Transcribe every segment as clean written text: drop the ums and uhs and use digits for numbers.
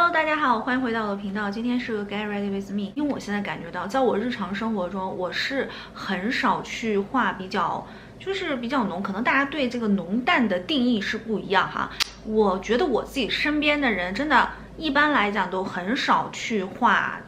Hello，大家好，欢迎回到我的频道。今天是个 Get Ready with Me，因为我现在感觉到，在我日常生活中，我是很少去画比较浓，可能大家对这个浓淡的定义是不一样哈。我觉得我自己身边的人，真的，一般来讲都很少去画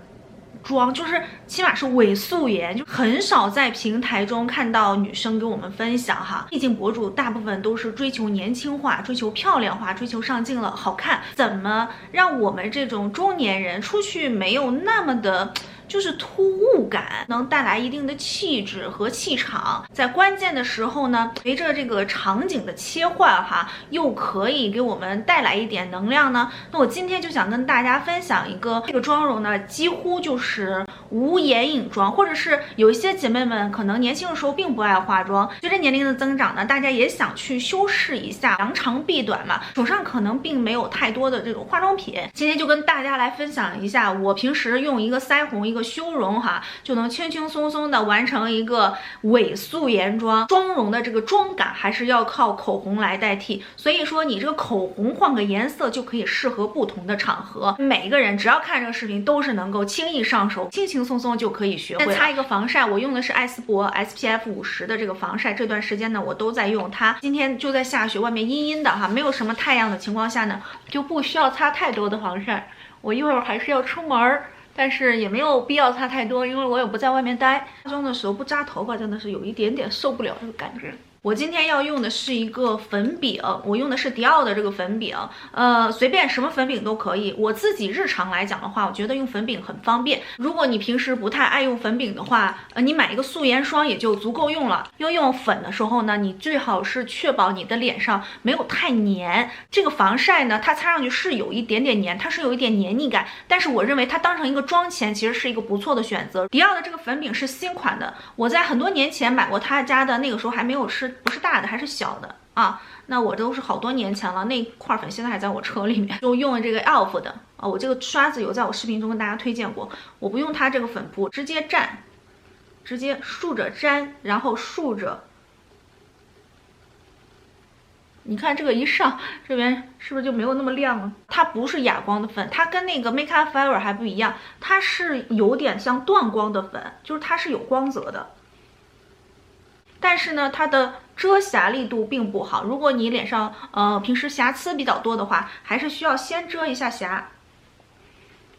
妆，就是起码是伪素颜，就很少在平台中看到女生给我们分享哈。毕竟博主大部分都是追求年轻化、追求漂亮化、追求上镜了好看，怎么让我们这种中年人出去没有那么的就是突兀感，能带来一定的气质和气场，在关键的时候呢，随着这个场景的切换哈，又可以给我们带来一点能量呢。那我今天就想跟大家分享一个这个妆容呢，几乎就是无眼影妆，或者是有一些姐妹们可能年轻的时候并不爱化妆，随着年龄的增长呢，大家也想去修饰一下，扬长避短嘛，手上可能并没有太多的这种化妆品。今天就跟大家来分享一下，我平时用一个腮红，一个修容哈，就能轻轻松松的完成一个伪素颜妆。妆容的这个妆感还是要靠口红来代替，所以说你这个口红换个颜色就可以适合不同的场合。每一个人只要看这个视频都是能够轻易上手，轻轻松松就可以学会。擦一个防晒，我用的是艾丝珀 SPF 50的这个防晒，这段时间呢我都在用它。今天就在下雪，外面阴阴的哈，没有什么太阳的情况下呢，就不需要擦太多的防晒。我一会儿还是要出门，但是也没有必要擦太多，因为我也不在外面待。化妆的时候不扎头发真的是有一点点受不了这个感觉。我今天要用的是一个粉饼，我用的是迪奥的这个粉饼，随便什么粉饼都可以。我自己日常来讲的话，我觉得用粉饼很方便。如果你平时不太爱用粉饼的话，你买一个素颜霜也就足够用了。因为用粉的时候呢，你最好是确保你的脸上没有太黏。这个防晒呢，它擦上去是有一点点黏，它是有一点黏腻感，但是我认为它当成一个妆前其实是一个不错的选择。迪奥的这个粉饼是新款的，我在很多年前买过他家的，那个时候还没有不是大的，还是小的啊。那我都是好多年前了，那块粉现在还在我车里面，就用了这个 ELF 的啊。我这个刷子有在我视频中跟大家推荐过，我不用它这个粉扑，直接蘸，直接竖着粘，然后竖着。你看这个一上，这边是不是就没有那么亮了？它不是哑光的粉，它跟那个 Make Up Forever 还不一样，它是有点像断光的粉，就是它是有光泽的。但是呢，它的遮瑕力度并不好。如果你脸上平时瑕疵比较多的话，还是需要先遮一下瑕。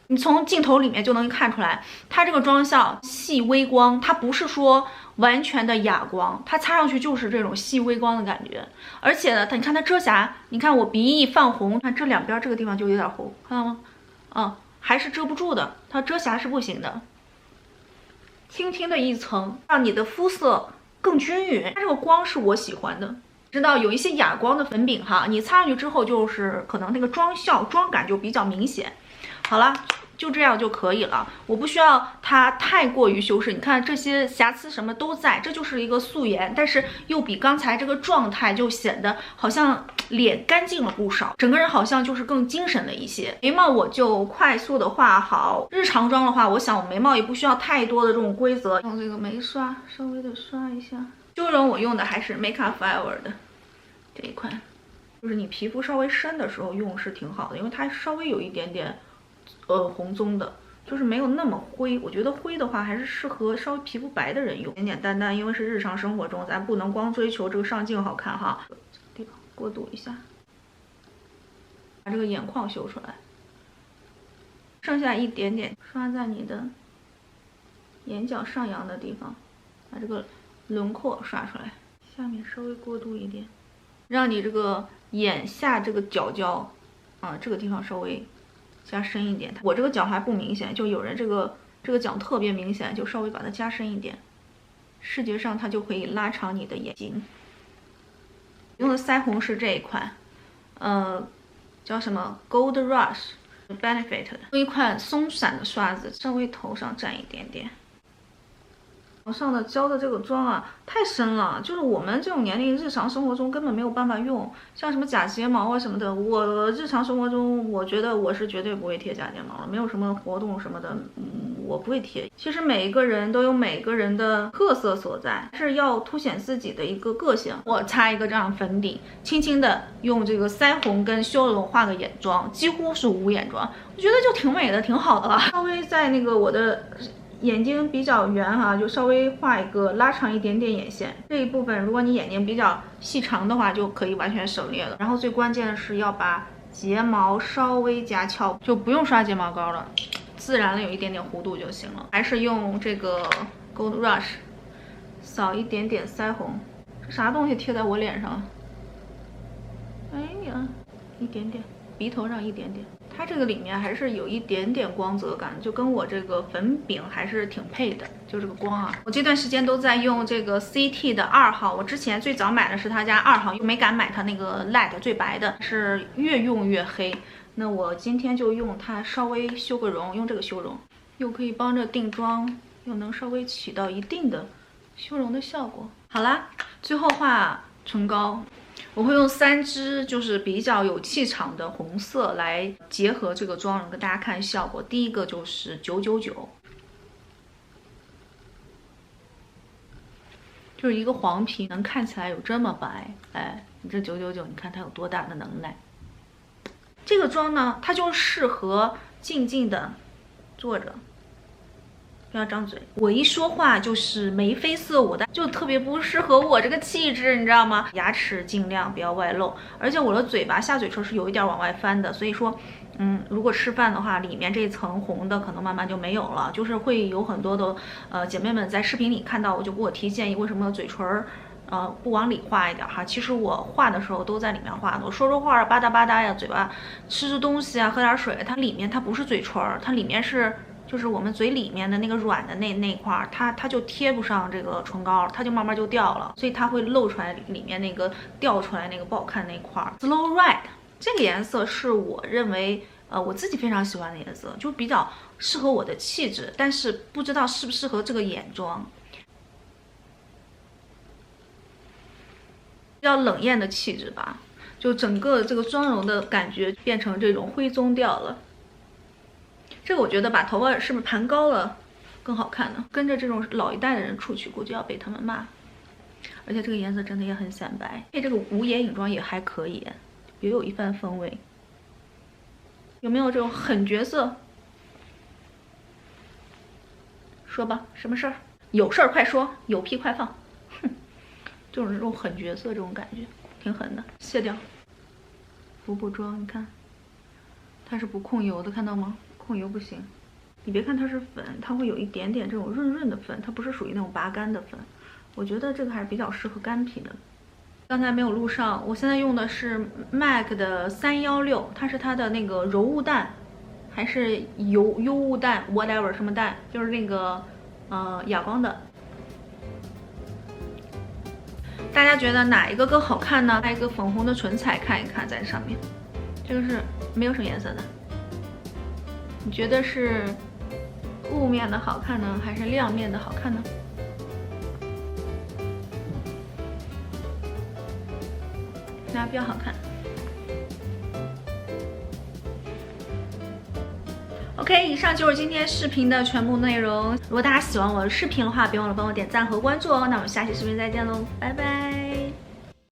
你从镜头里面就能看出来，它这个妆效细微光，它不是说完全的哑光，它擦上去就是这种细微光的感觉。而且呢，你看它遮瑕，你看我鼻翼泛红，看这两边这个地方就有点红，看到吗？还是遮不住的，它遮瑕是不行的。轻轻的一层，让你的肤色更均匀，它这个光是我喜欢的。知道有一些哑光的粉饼哈，你擦上去之后就是可能那个妆感就比较明显。好了，就这样就可以了，我不需要它太过于修饰。你看这些瑕疵什么都在，这就是一个素颜，但是又比刚才这个状态就显得好像脸干净了不少，整个人好像就是更精神了一些。眉毛我就快速的画好，日常妆的话，我想我眉毛也不需要太多的这种规则，用这个眉刷稍微的刷一下。修容我用的还是 Make Up Forever 的这一款，就是你皮肤稍微深的时候用是挺好的，因为它稍微有一点点红棕的，就是没有那么灰。我觉得灰的话还是适合稍微皮肤白的人用，简简单单，因为是日常生活中，咱不能光追求这个上镜好看哈。这个地方过渡一下，把这个眼眶修出来，剩下一点点刷在你的眼角上扬的地方，把这个轮廓刷出来，下面稍微过渡一点，让你这个眼下这个角角这个地方稍微加深一点。我这个角还不明显，就有人这个角特别明显，就稍微把它加深一点，视觉上它就可以拉长你的眼睛。用的腮红是这一款，叫什么 Gold Rush Benefit 的，用一款松散的刷子，稍微头上蘸一点点。头上的胶的这个妆啊，太深了，就是我们这种年龄，日常生活中根本没有办法用。像什么假睫毛啊什么的，我日常生活中，我觉得我是绝对不会贴假睫毛了。没有什么活动什么的，我不会贴。其实每一个人都有每个人的特色所在，是要凸显自己的一个个性。我擦一个这样粉底，轻轻的用这个腮红跟修容画个眼妆，几乎是无眼妆，我觉得就挺美的，挺好的了。稍微在那个我的眼睛比较圆哈，就稍微画一个拉长一点点眼线。这一部分如果你眼睛比较细长的话，就可以完全省略了。然后最关键的是要把睫毛稍微加翘，就不用刷睫毛膏了，自然的有一点点弧度就行了。还是用这个 Gold Rush 扫一点点腮红。这啥东西贴在我脸上？哎呀，一点点，鼻头上一点点。它这个里面还是有一点点光泽感，就跟我这个粉饼还是挺配的。就这个光啊，我这段时间都在用这个 CT 的2号，我之前最早买的是它家2号，又没敢买它那个 Light 最白的，是越用越黑。那我今天就用它稍微修个容，用这个修容，又可以帮着定妆，又能稍微起到一定的修容的效果。好啦，最后画唇膏。我会用3支就是比较有气场的红色来结合这个妆容，跟大家看效果。第一个就是999，就是一个黄皮能看起来有这么白，哎，你这999，你看它有多大的能耐。这个妆呢，它就适合静静的坐着。不要张嘴，我一说话就是眉飞色舞的，就特别不适合我这个气质，你知道吗？牙齿尽量不要外露，而且我的嘴巴下嘴唇是有一点往外翻的，所以说，如果吃饭的话，里面这层红的可能慢慢就没有了，就是会有很多的姐妹们在视频里看到，我就给我提建议，为什么嘴唇不往里画一点哈？其实我画的时候都在里面画的，我说说话吧嗒吧嗒呀，嘴巴吃吃东西啊，喝点水，它里面它不是嘴唇，它里面是。就是我们嘴里面的那个软的那块，它就贴不上这个唇膏，它就慢慢就掉了，所以它会露出来里面那个掉出来那个不好看那块。Slow Red 这个颜色是我认为我自己非常喜欢的颜色，就比较适合我的气质，但是不知道适不适合这个眼妆。比较冷艳的气质吧，就整个这个妆容的感觉变成这种灰棕调了。这个我觉得把头发是不是盘高了更好看呢？跟着这种老一代的人出去，估计要被他们骂。而且这个颜色真的也很显白，配这个无眼影妆也还可以，别有一番风味。有没有这种狠角色？说吧，什么事儿？有事儿快说，有屁快放。哼，就是这种狠角色，这种感觉挺狠的。卸掉，补补妆，你看，它是不控油的，看到吗？控油不行，你别看它是粉，它会有一点点这种润润的粉，它不是属于那种拔干的粉。我觉得这个还是比较适合干皮的。刚才没有录上，我现在用的是 MAC 的316，它是它的那个柔雾淡，还是优雾淡 ，whatever 什么淡，就是那个哑光的。大家觉得哪一个更好看呢？拍一个粉红的唇彩看一看，在上面，这个是没有什么颜色的。你觉得是雾面的好看呢，还是亮面的好看呢？哪比较好看 ？OK， 以上就是今天视频的全部内容。如果大家喜欢我的视频的话，别忘了帮我点赞和关注哦。那我们下期视频再见喽，拜拜。